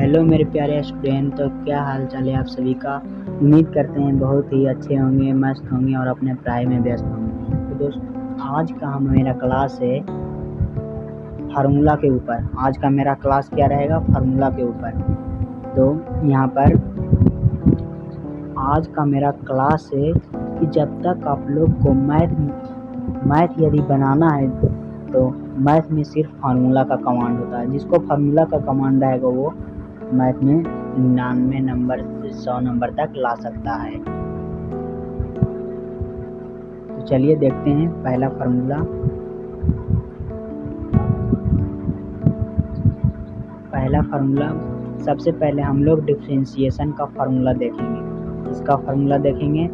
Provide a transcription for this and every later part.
Hello मेरे प्यारे student, तो क्या हाल चाल है आप सभी का। उम्मीद करते हैं बहुत ही अच्छे होंगे, मस्त होंगे और अपने पढ़ाई में व्यस्त होंगे। तो दोस्त, आज का मेरा क्लास है फार्मूला के ऊपर। आज का मेरा क्लास क्या रहेगा? फार्मूला के ऊपर। तो यहाँ पर आज का मेरा क्लास है कि जब तक आप लोग को मैथ यदि बनाना है तो मैथ में सिर्फ फार्मूला का कमांड होता है। जिसको फार्मूला का कमांड रहेगा वो मैथ में 99 नंबर से 100 नंबर तक ला सकता है। तो चलिए देखते हैं पहला फार्मूला। सबसे पहले हम लोग डिफरेंशिएशन का फार्मूला देखेंगे। इसका फार्मूला देखेंगे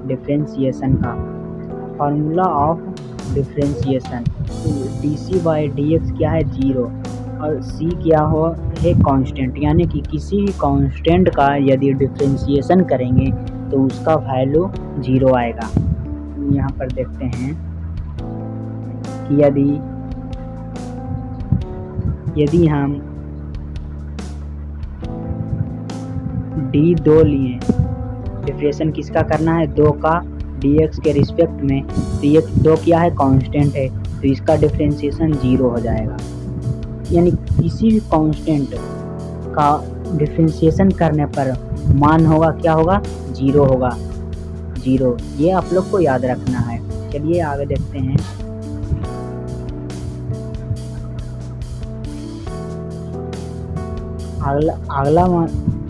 डिफरेंशिएशन का। Formula of differentiation, dc by dx क्या है? 0 और c क्या हो है? कांस्टेंट। यानी कि किसी भी कांस्टेंट का यदि डिफरेंशिएशन करेंगे तो उसका वैल्यू 0 आएगा। यहाँ पर देखते हैं कि यदि हम d2 लिए, डिफरेंशिएशन किसका करना है? 2 का dx के रिस्पेक्ट में। तो ये 2 क्या है? कांस्टेंट है, तो इसका डिफरेंशिएशन 0 हो जाएगा। यानी किसी भी कांस्टेंट का डिफरेंशिएशन करने पर मान होगा क्या होगा? 0 होगा। 0, ये आप लोग को याद रखना है। चलिए आगे देखते हैं।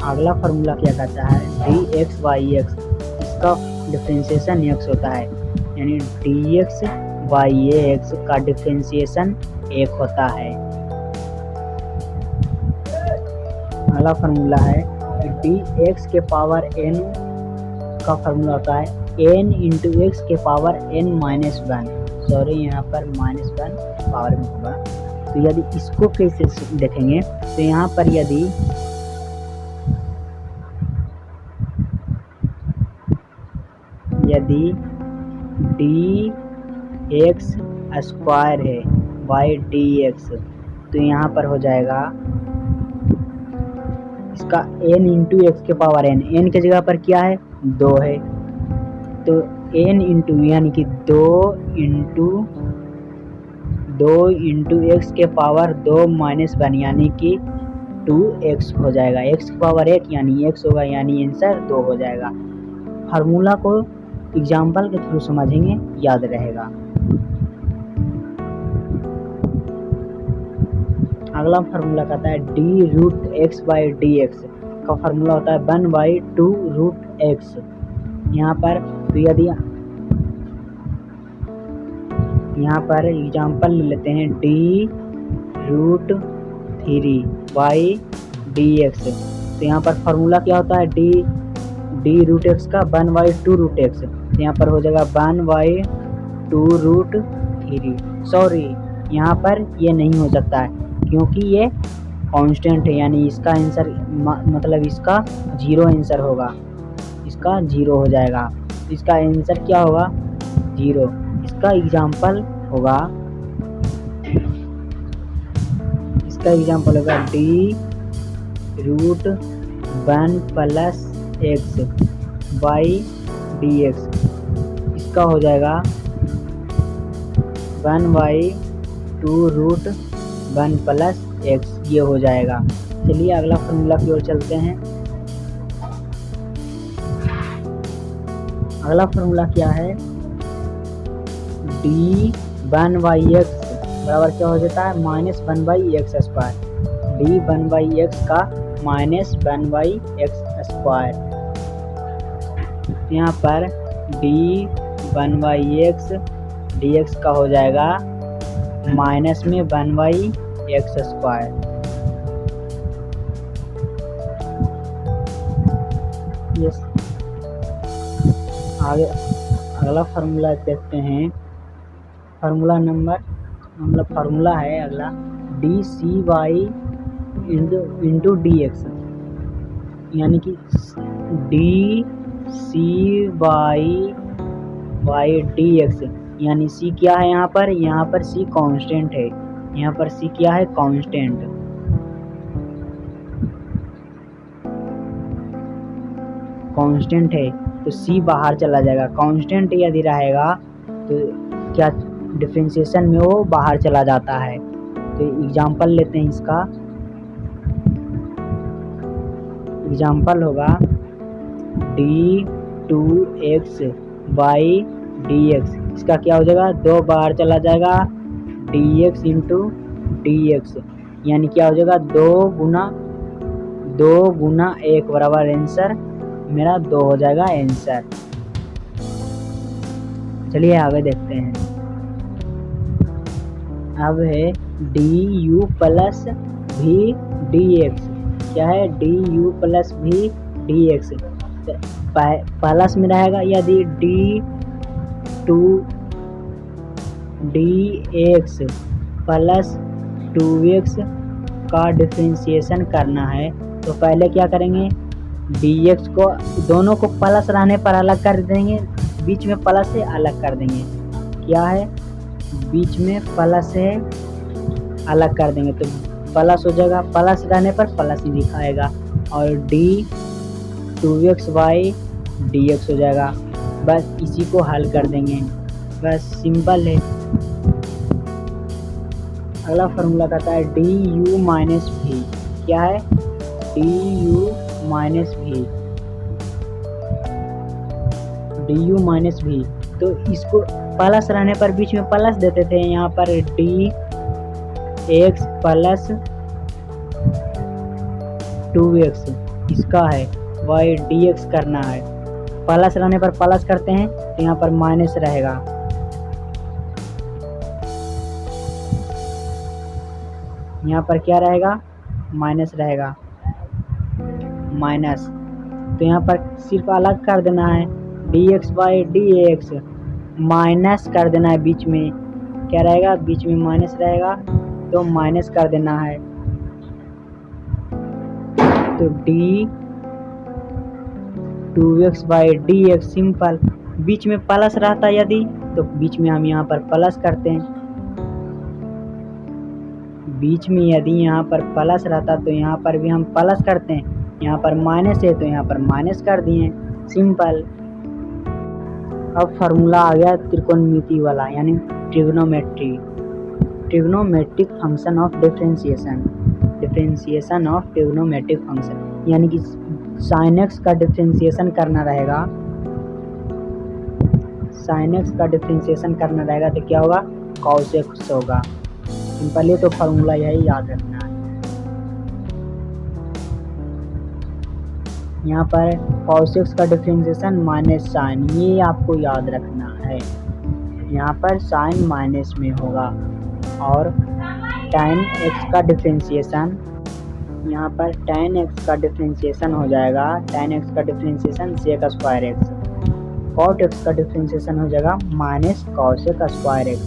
अगला फार्मूला क्या कहता है? dx बाई x, इसका डिफरेंशिएशन x होता है। यानी dx बाई x का डिफरेंशिएशन 1 होता है। अगला फार्मूला है dx के पावर n का फार्मूला होता है n इंटू एक्स के पावर n माइनस 1। सॉरी, यहाँ पर -1 पावर में होगा। तो यदि इसको कैसे देखेंगे तो यहाँ पर यदि dx स्क्वायर है बाई dx, तो यहाँ पर हो जाएगा इसका n इंटू एक्स के पावर n के जगह पर क्या है? 2 है। तो n इंटू यानी कि 2 इंटू एक्स के पावर 2 माइनस 1 यानी कि 2x हो जाएगा। x की पावर 1 यानी x होगा, यानी आंसर 2 हो जाएगा। फार्मूला को एग्जाम्पल के थ्रू समझेंगे, याद रहेगा। अगला फार्मूला कहता है d root x by D x का फार्मूला होता है 1 बाई 2 रूट एक्स। यहाँ पर तो यदि यहाँ पर एग्जाम्पल ले लेते हैं d root 3 by D x. तो यहाँ पर फार्मूला क्या होता है? d रूट एक्स का 1 बाई 2 रूट एक्स। तो यहाँ पर हो जाएगा 1 बाई 2 रूट 3। सॉरी, यहाँ पर ये नहीं हो सकता है क्योंकि ये कांस्टेंट है, यानी इसका आंसर मतलब इसका 0 आंसर होगा। इसका 0 हो जाएगा। इसका आंसर क्या होगा? 0। इसका एग्जाम्पल होगा d root 1 plus x by D x. इसका हो जाएगा 1 बाई 2 रूट 1 प्लस एक्स, ये हो जाएगा। चलिए अगला फार्मूला की ओर चलते हैं। अगला फार्मूला क्या है? d1 बाई एक्स बराबर क्या हो जाता है? -1 by x square. d1 by x का -1 बाई एक्स स्क्वायर। यहाँ पर d1 बाई एक्स dx का हो जाएगा माइनस में 1 बाई एक्स स्क्वायर। यस, आगे अगला फार्मूला देखते हैं। फार्मूला है अगला dc बाई इंटू dx, यानी कि dc बाई dx, यानी c क्या है यहाँ पर? यहाँ पर c कांस्टेंट है। यहाँ पर c क्या है? कांस्टेंट। कांस्टेंट है तो सी बाहर चला जाएगा। कांस्टेंट यदि रहेगा तो क्या डिफरेंशिएशन में वो बाहर चला जाता है। तो एग्जांपल लेते हैं इसका। एग्जांपल होगा d2x बाई dx। इसका क्या हो जाएगा, 2 बाहर चला जाएगा dx इंटू dx, यानी क्या हो जाएगा 2 गुना 1 बराबर आंसर मेरा 2 हो जाएगा आंसर। चलिए आगे देखते हैं। अब है du प्लस भी dx। क्या है, du प्लस भी dx प्लस में रहेगा। यदि dx प्लस 2x का डिफरेंशिएशन करना है तो पहले क्या करेंगे, dx को दोनों को प्लस रहने पर अलग कर देंगे, बीच में प्लस से अलग कर देंगे। क्या है, बीच में प्लस से अलग कर देंगे तो प्लस हो जाएगा, प्लस रहने पर प्लस ही दिखाएगा और d2x बाई dx हो जाएगा। बस इसी को हल कर देंगे, बस सिंपल है। अगला फार्मूला कहता है du माइनस भी। क्या है, du माइनस भी तो इसको प्लस रहने पर बीच में प्लस देते थे। यहाँ पर dx प्लस 2x इसका है, y dx करना है। प्लस रहने पर प्लस करते हैं तो यहाँ पर माइनस रहेगा। यहाँ पर क्या रहेगा, माइनस रहेगा, माइनस। तो यहाँ पर सिर्फ अलग कर देना है, dx बाई dx माइनस कर देना है। बीच में क्या रहेगा, बीच में माइनस रहेगा तो माइनस कर देना है। तो d2x बाई dx सिंपल। बीच में प्लस रहता यदि तो बीच में हम यहाँ पर प्लस करते हैं। बीच में यदि यहाँ पर प्लस रहता तो यहाँ पर भी हम प्लस करते हैं। यहाँ पर माइनस है तो यहाँ पर माइनस कर दिए, सिंपल। अब फार्मूला आ गया त्रिकोणमिति वाला, यानी trigonometric function of differentiation of trigonometric function, यानी कि sin x का डिफरेंशिएशन करना रहेगा। sin x का डिफरेंशिएशन करना रहेगा तो क्या होगा, cos x होगा। सिंपल है, तो फार्मूला यही याद रखना है। यहाँ पर cos x का डिफरेंशिएशन माइनस साइन, ये आपको याद रखना है। यहाँ पर साइन माइनस में होगा। और tan x का डिफरेंशिएशन, यहाँ पर tan x का डिफरेंशिएशन हो जाएगा, tan x का differentiation sec square x। cot x का डिफरेंशिएशन हो जाएगा minus cosec square x।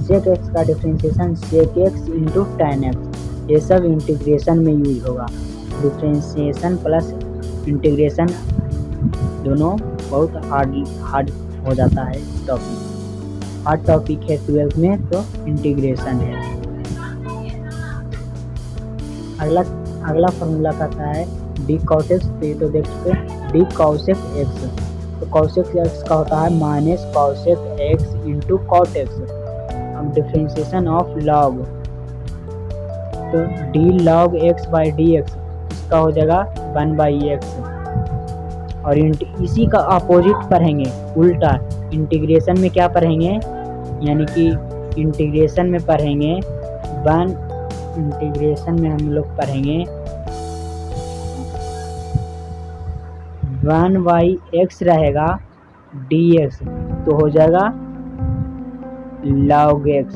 sec x का differentiation sec x into tan x। ये सब इंटीग्रेशन में यूज होगा। डिफरेंशिएशन प्लस इंटीग्रेशन दोनों बहुत हार्ड हो जाता है टॉपिक। हार्ड टॉपिक है 12th में, तो इंटीग्रेशन है। अगला फार्मूला कहता है d cos x। तो ये तो देख चुके हैं, d cosec x। तो cosec x का होता है minus cosec x into cot x। अब डिफरेंशिएशन ऑफ लॉग, तो d log x by dx इसका हो जाएगा 1 बाई x। और इसी का अपोजिट पढ़ेंगे, उल्टा। इंटीग्रेशन में क्या पढ़ेंगे, यानी कि इंटीग्रेशन में पढ़ेंगे इंटीग्रेशन में हम लोग पढ़ेंगे 1 बाई x रहेगा dx, तो हो जाएगा log x।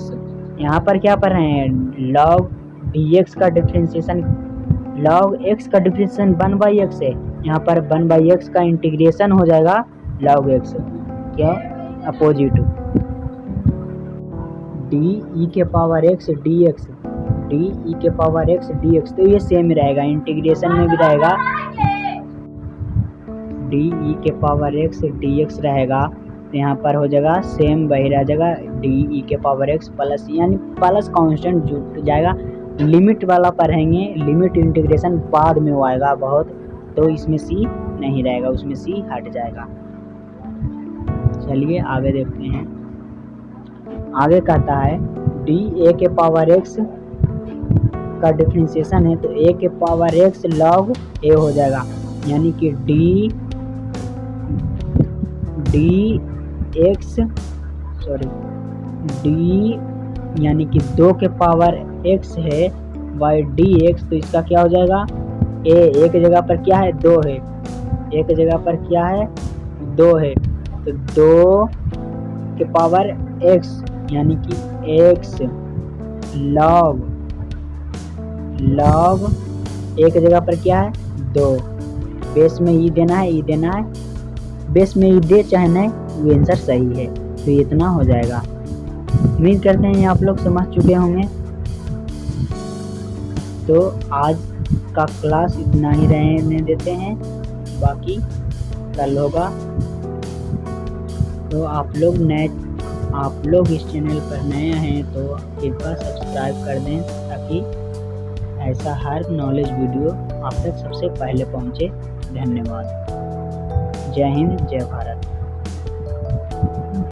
यहाँ पर क्या पढ़ रहे हैं, log dx का डिफरेंशिएशन, log x का डिफरेंशिएशन 1 बाई x है। यहाँ पर 1 बाई x का इंटीग्रेशन हो जाएगा log x, क्या अपोजिट। d e के power x dx, d e के पावर x dx, तो ये सेम रहेगा, इंटीग्रेशन में भी रहेगा d e के पावर x dx रहेगा। तो यहाँ पर हो जाएगा सेम वही रह जाएगा, d e के पावर x प्लस, यानी प्लस कांस्टेंट जुड़ जाएगा। लिमिट वाला पढ़ेंगे, लिमिट इंटीग्रेशन बाद में वो आएगा बहुत, तो इसमें सी नहीं रहेगा, उसमें सी हट जाएगा। चलिए आगे देखते हैं। आगे कहता है डी ए के पावर एक्स का डिफरेंशिएशन है, तो ए के पावर एक्स लॉग ए हो जाएगा, यानी कि डी यानी कि 2 के पावर x है बाई डी एक्स, तो इसका क्या हो जाएगा, ए एक जगह पर क्या है 2 है, एक जगह पर क्या है 2 है, तो 2 के पावर x यानी कि x log एक जगह पर क्या है 2, बेस में ई देना है, ई देना है, बेस में ई दे चाहे नहीं, वो आंसर सही है, तो इतना हो जाएगा। उम्मीद करते हैं आप लोग समझ चुके होंगे। तो आज का क्लास इतना ही रहने देते हैं, बाकी कल होगा। तो आप लोग इस चैनल पर नए हैं तो कृपया सब्सक्राइब कर दें, ताकि ऐसा हर नॉलेज वीडियो आप तक सबसे पहले पहुंचे। धन्यवाद। जय हिंद, जय भारत।